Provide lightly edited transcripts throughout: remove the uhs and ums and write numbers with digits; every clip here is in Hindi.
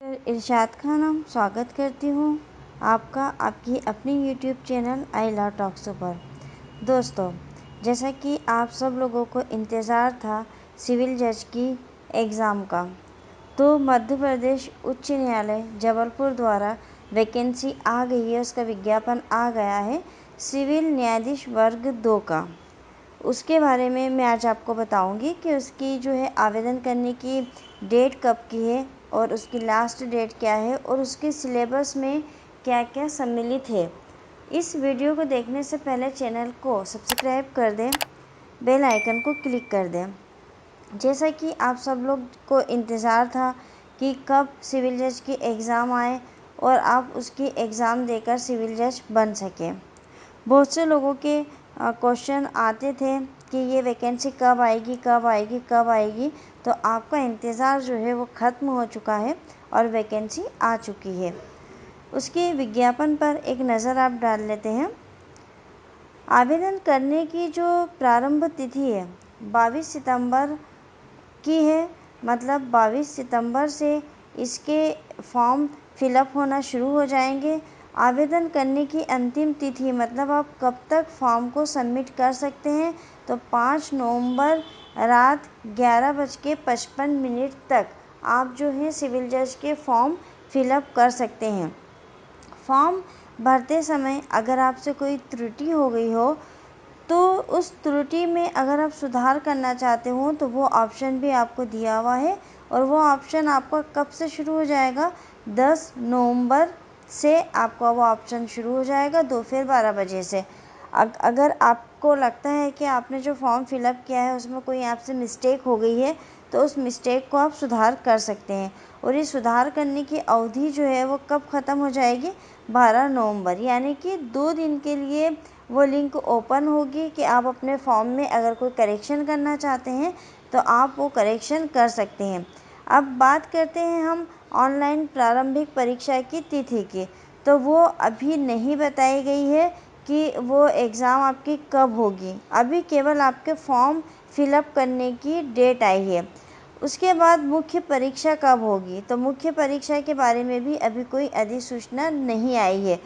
इरशाद खानम स्वागत करती हूँ आपका आपकी अपनी YouTube channel I love talks पर। दोस्तों, जैसा कि आप सब लोगों को इंतज़ार था सिविल जज की एग्ज़ाम का, तो मध्य प्रदेश उच्च न्यायालय जबलपुर द्वारा वैकेंसी आ गई है, उसका विज्ञापन आ गया है सिविल न्यायाधीश वर्ग 2 का। उसके बारे में मैं आज आपको बताऊंगी कि उसकी जो है आवेदन करने की डेट कब की है और उसकी लास्ट डेट क्या है और उसके सिलेबस में क्या क्या सम्मिलित है। इस वीडियो को देखने से पहले चैनल को सब्सक्राइब कर दें, बेल आइकन को क्लिक कर दें। जैसा कि आप सब लोग को इंतज़ार था कि कब सिविल जज की एग्ज़ाम आए और आप उसकी एग्ज़ाम देकर सिविल जज बन सकें। बहुत से लोगों के क्वेश्चन आते थे कि ये वैकेंसी कब आएगी कब आएगी कब आएगी, तो आपका इंतज़ार जो है वो ख़त्म हो चुका है और वैकेंसी आ चुकी है। उसके विज्ञापन पर एक नज़र आप डाल लेते हैं। आवेदन करने की जो प्रारंभ तिथि है 22 सितंबर की है, मतलब 22 सितंबर से इसके फॉर्म फिलअप होना शुरू हो जाएंगे। आवेदन करने की अंतिम तिथि मतलब आप कब तक फॉर्म को सबमिट कर सकते हैं, तो 5 नवंबर रात 11:55 तक आप जो है सिविल जज के फॉर्म फिलअप कर सकते हैं। फॉर्म भरते समय अगर आपसे कोई त्रुटि हो गई हो तो उस त्रुटि में अगर आप सुधार करना चाहते हो तो वो ऑप्शन भी आपको दिया हुआ है, और वो ऑप्शन आपका कब से शुरू हो जाएगा, 10 नवंबर से आपका वो ऑप्शन शुरू हो जाएगा दोपहर 12 बजे से। अगर आपको लगता है कि आपने जो फॉर्म फिलअप किया है उसमें कोई आपसे मिस्टेक हो गई है तो उस मिस्टेक को आप सुधार कर सकते हैं, और ये सुधार करने की अवधि जो है वो कब ख़त्म हो जाएगी, 12 नवंबर, यानी कि 2 दिन के लिए वो लिंक ओपन होगी कि आप अपने फॉर्म में अगर कोई करेक्शन करना चाहते हैं तो आप वो करेक्शन कर सकते हैं। अब बात करते हैं हम ऑनलाइन प्रारंभिक परीक्षा की तिथि की, तो वो अभी नहीं बताई गई है कि वो एग्ज़ाम आपकी कब होगी। अभी केवल आपके फॉर्म फिलअप करने की डेट आई है। उसके बाद मुख्य परीक्षा कब होगी, तो मुख्य परीक्षा के बारे में भी अभी कोई अधिसूचना नहीं आई है।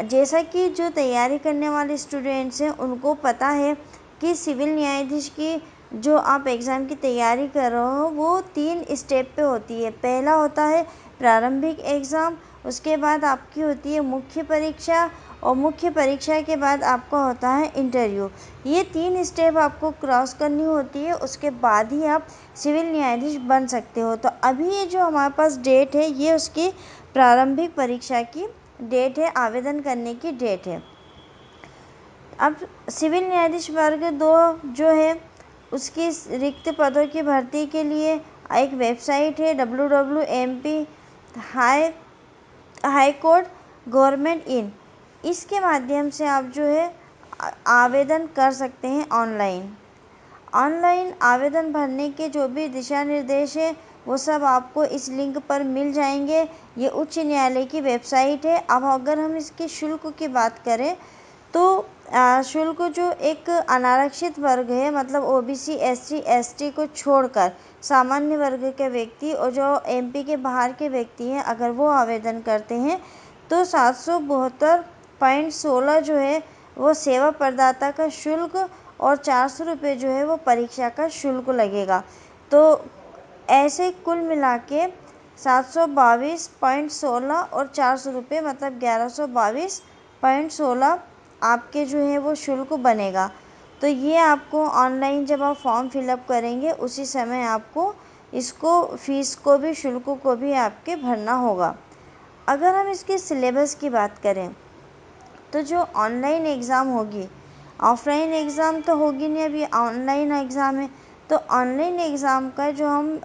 जैसा कि जो तैयारी करने वाले स्टूडेंट्स हैं उनको पता है कि सिविल न्यायाधीश की जो आप एग्ज़ाम की तैयारी कर रहे हो वो 3 स्टेप पे होती है। पहला होता है प्रारंभिक एग्ज़ाम, उसके बाद आपकी होती है मुख्य परीक्षा, और मुख्य परीक्षा के बाद आपका होता है इंटरव्यू। ये 3 स्टेप आपको क्रॉस करनी होती है, उसके बाद ही आप सिविल न्यायाधीश बन सकते हो। तो अभी ये जो हमारे पास डेट है ये उसकी प्रारंभिक परीक्षा की डेट है, आवेदन करने की डेट है। अब सिविल न्यायाधीश वर्ग 2 जो है उसकी रिक्त पदों की भर्ती के लिए एक वेबसाइट है www.mp high court government in, इसके माध्यम से आप जो है आवेदन कर सकते हैं ऑनलाइन आवेदन भरने के जो भी दिशा निर्देश है वो सब आपको इस लिंक पर मिल जाएंगे। ये उच्च न्यायालय की वेबसाइट है। अब अगर हम इसके शुल्क की बात करें तो शुल्क जो एक अनारक्षित वर्ग है, मतलब ओबीसी एससी एसटी को छोड़कर सामान्य वर्ग के व्यक्ति और जो एमपी के बाहर के व्यक्ति हैं, अगर वो आवेदन करते हैं तो 772.16 जो है वो सेवा प्रदाता का शुल्क और 400 रुपये जो है वो परीक्षा का शुल्क लगेगा। तो ऐसे कुल मिला के 722.16 और 400 रुपये, मतलब 1122.16 आपके जो है वो शुल्क बनेगा। तो ये आपको ऑनलाइन जब आप फॉर्म फिलअप करेंगे उसी समय आपको इसको फीस को भी शुल्क को भी आपके भरना होगा। अगर हम इसके सिलेबस की बात करें तो जो ऑनलाइन एग्ज़ाम होगी, ऑफलाइन एग्ज़ाम तो होगी नहीं, अभी ऑनलाइन एग्ज़ाम है, तो ऑनलाइन एग्ज़ाम का जो हम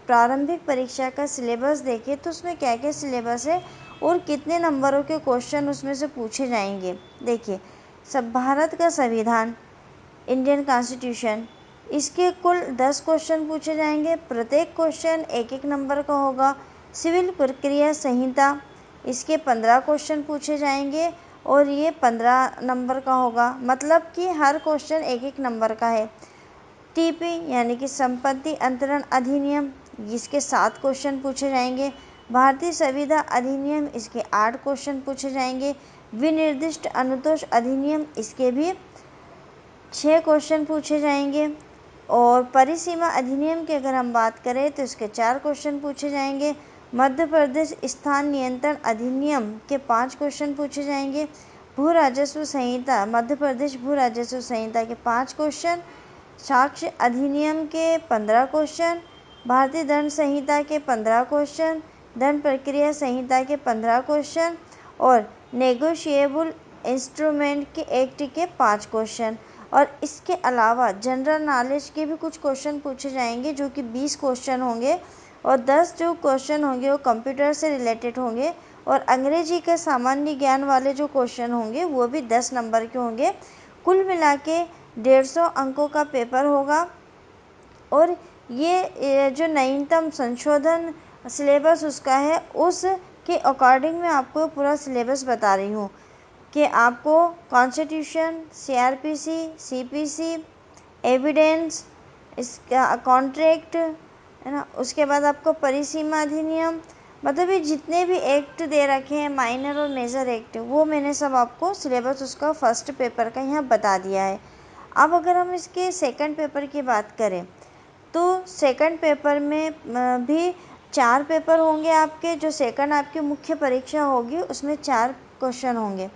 प्रारंभिक परीक्षा का सिलेबस देखें तो उसमें क्या क्या सिलेबस है और कितने नंबरों के क्वेश्चन उसमें से पूछे जाएंगे। देखिए, सब भारत का संविधान, इंडियन कॉन्स्टिट्यूशन, इसके कुल 10 क्वेश्चन पूछे जाएंगे। प्रत्येक क्वेश्चन 1-1 नंबर का होगा। सिविल प्रक्रिया संहिता, इसके 15 क्वेश्चन पूछे जाएंगे और ये 15 नंबर का होगा, मतलब कि हर क्वेश्चन 1-1 नंबर का है। टीपी यानी कि संपत्ति अंतरण अधिनियम, इसके 7 क्वेश्चन पूछे जाएंगे। भारतीय संविदा अधिनियम, इसके 8 क्वेश्चन पूछे जाएंगे। विनिर्दिष्ट अनुतोष अधिनियम, इसके भी 6 क्वेश्चन पूछे जाएंगे। और परिसीमा अधिनियम की अगर हम बात करें तो इसके 4 क्वेश्चन पूछे जाएंगे। मध्य प्रदेश स्थान नियंत्रण अधिनियम के 5 क्वेश्चन पूछे जाएंगे। भू राजस्व संहिता, मध्य प्रदेश भू राजस्व संहिता के 5 क्वेश्चन। साक्ष्य अधिनियम के 15 क्वेश्चन। भारतीय दंड संहिता के 15 क्वेश्चन। दंड प्रक्रिया संहिता के 15 क्वेश्चन और नेगोशिएबल इंस्ट्रूमेंट के एक्ट के 5 क्वेश्चन। और इसके अलावा जनरल नॉलेज के भी कुछ क्वेश्चन पूछे जाएंगे जो कि 20 क्वेश्चन होंगे और 10 जो क्वेश्चन होंगे वो कंप्यूटर से रिलेटेड होंगे और अंग्रेजी के सामान्य ज्ञान वाले जो क्वेश्चन होंगे वो भी 10 नंबर के होंगे। कुल मिला के 150 अंकों का पेपर होगा। और ये जो नवीनतम संशोधन सिलेबस उसका है, उसके अकॉर्डिंग मैं आपको पूरा सिलेबस बता रही हूँ कि आपको कॉन्स्टिट्यूशन, सीआरपीसी, सीपीसी, एविडेंस, इसका कॉन्ट्रैक्ट है ना, उसके बाद आपको परिसीमा अधिनियम, मतलब ये जितने भी एक्ट दे रखे हैं माइनर और मेजर एक्ट, वो मैंने सब आपको सिलेबस उसका फर्स्ट पेपर का यहाँ बता दिया है। अब अगर हम इसके सेकंड पेपर की बात करें तो सेकंड पेपर में भी 4 पेपर होंगे आपके। जो सेकंड आपकी मुख्य परीक्षा होगी उसमें 4 क्वेश्चन होंगे,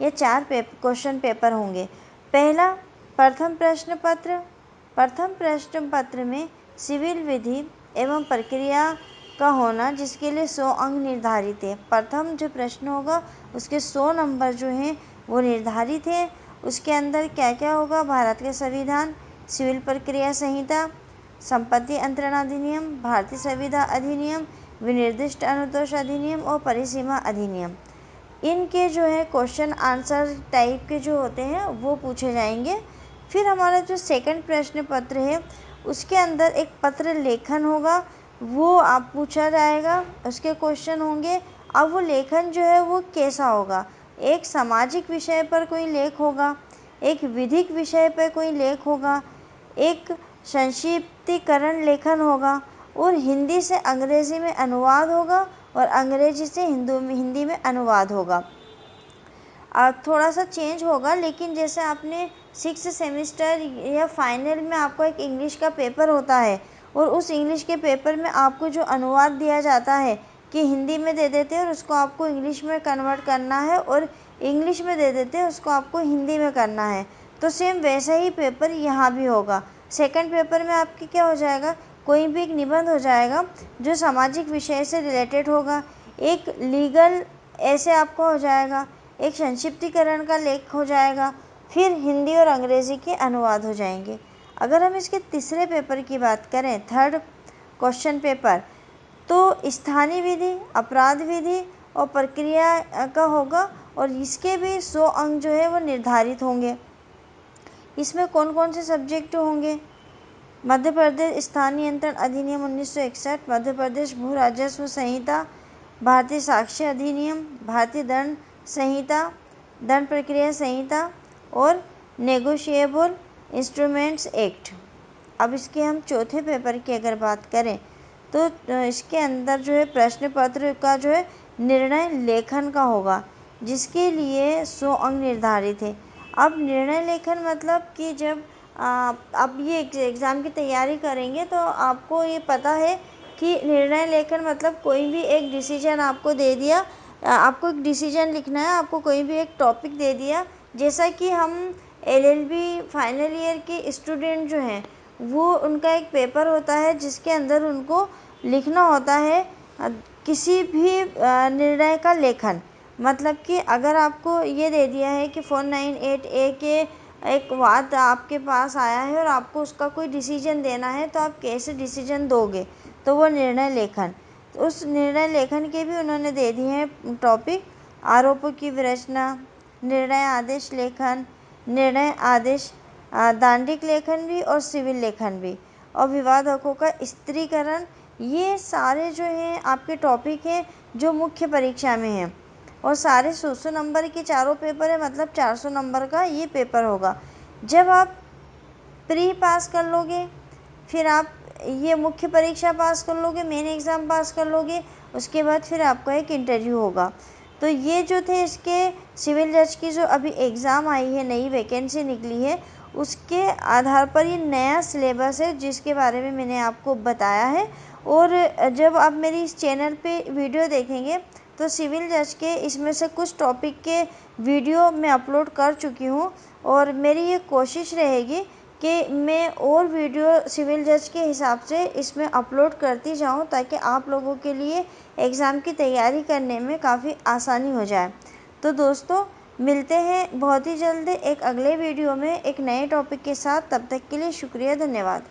ये 4 क्वेश्चन पेपर होंगे। पहला प्रथम प्रश्न पत्र। प्रथम प्रश्न पत्र में सिविल विधि एवं प्रक्रिया का होना, जिसके लिए 100 अंक निर्धारित है। प्रथम जो प्रश्न होगा उसके 100 नंबर जो हैं वो निर्धारित है। उसके अंदर क्या क्या होगा? भारत के संविधान, सिविल प्रक्रिया संहिता, संपत्ति अंतरण अधिनियम, भारतीय संविदा अधिनियम, विनिर्दिष्ट अनुतोष अधिनियम और परिसीमा अधिनियम। इनके जो है क्वेश्चन आंसर टाइप के जो होते हैं वो पूछे जाएंगे। फिर हमारा जो सेकंड प्रश्न पत्र है उसके अंदर एक पत्र लेखन होगा, वो आप पूछा जाएगा, उसके क्वेश्चन होंगे। अब वो लेखन जो है वो कैसा होगा? एक सामाजिक विषय पर कोई लेख होगा, एक विधिक विषय पर कोई लेख होगा, एक संक्षिप्तीकरण लेखन होगा और हिंदी से अंग्रेजी में अनुवाद होगा और अंग्रेजी से हिंदी में अनुवाद होगा। थोड़ा सा चेंज होगा, लेकिन जैसे आपने 6 सेमेस्टर या फाइनल में आपको एक इंग्लिश का पेपर होता है और उस इंग्लिश के पेपर में आपको जो अनुवाद दिया जाता है कि हिंदी में दे देते हैं और उसको आपको इंग्लिश में कन्वर्ट करना है और इंग्लिश में दे देते हैं उसको आपको हिंदी में करना है, तो सेम वैसा ही पेपर यहाँ भी होगा। सेकंड पेपर में आपके क्या हो जाएगा? कोई भी एक निबंध हो जाएगा जो सामाजिक विषय से रिलेटेड होगा, एक लीगल ऐसे आपको हो जाएगा, एक संक्षिप्तीकरण का लेख हो जाएगा, फिर हिंदी और अंग्रेजी के अनुवाद हो जाएंगे। अगर हम इसके तीसरे पेपर की बात करें, थर्ड क्वेश्चन पेपर, तो स्थानीय विधि, अपराध विधि और प्रक्रिया का होगा और इसके भी 100 अंक जो है वो निर्धारित होंगे। इसमें कौन कौन से सब्जेक्ट होंगे? मध्य प्रदेश स्थान नियंत्रण अधिनियम 1961, मध्य प्रदेश भू राजस्व संहिता, भारतीय साक्ष्य अधिनियम, भारतीय दंड संहिता, दंड प्रक्रिया संहिता और नेगोशिएबल इंस्ट्रूमेंट्स एक्ट। अब इसके हम चौथे पेपर की अगर बात करें तो इसके अंदर जो है प्रश्न पत्र का जो है निर्णय लेखन का होगा, जिसके लिए 100 अंक निर्धारित है। अब निर्णय लेखन मतलब कि जब आप ये एग्ज़ाम की तैयारी करेंगे तो आपको ये पता है कि निर्णय लेखन मतलब कोई भी एक डिसीजन आपको दे दिया, आपको एक डिसीजन लिखना है, आपको कोई भी एक टॉपिक दे दिया। जैसा कि हम एलएलबी फाइनल ईयर के स्टूडेंट जो हैं वो उनका एक पेपर होता है जिसके अंदर उनको लिखना होता है किसी भी निर्णय का लेखन। मतलब कि अगर आपको ये दे दिया है कि 498A के एक वाद आपके पास आया है और आपको उसका कोई डिसीजन देना है तो आप कैसे डिसीजन दोगे, तो वो निर्णय लेखन। तो उस निर्णय लेखन के भी उन्होंने दे दिए हैं टॉपिक, आरोपों की विरचना, निर्णय आदेश लेखन, निर्णय आदेश, दांडिक लेखन भी और सिविल लेखन भी, और विवादकों का स्त्रीकरण। ये सारे जो हैं आपके टॉपिक हैं जो मुख्य परीक्षा में हैं और सारे 100 नंबर के चारों पेपर है, मतलब 400 नंबर का ये पेपर होगा। जब आप प्री पास कर लोगे फिर आप ये मुख्य परीक्षा पास कर लोगे, मेन एग्ज़ाम पास कर लोगे, उसके बाद फिर आपका एक इंटरव्यू होगा। तो ये जो थे इसके सिविल जज की जो अभी एग्ज़ाम आई है, नई वैकेंसी निकली है, उसके आधार पर ये नया सिलेबस है जिसके बारे में मैंने आपको बताया है। और जब आप मेरी इस चैनल पे वीडियो देखेंगे तो सिविल जज के इसमें से कुछ टॉपिक के वीडियो मैं अपलोड कर चुकी हूँ, और मेरी ये कोशिश रहेगी कि मैं और वीडियो सिविल जज के हिसाब से इसमें अपलोड करती जाऊँ, ताकि आप लोगों के लिए एग्ज़ाम की तैयारी करने में काफ़ी आसानी हो जाए। तो दोस्तों, मिलते हैं बहुत ही जल्द एक अगले वीडियो में एक नए टॉपिक के साथ। तब तक के लिए शुक्रिया, धन्यवाद।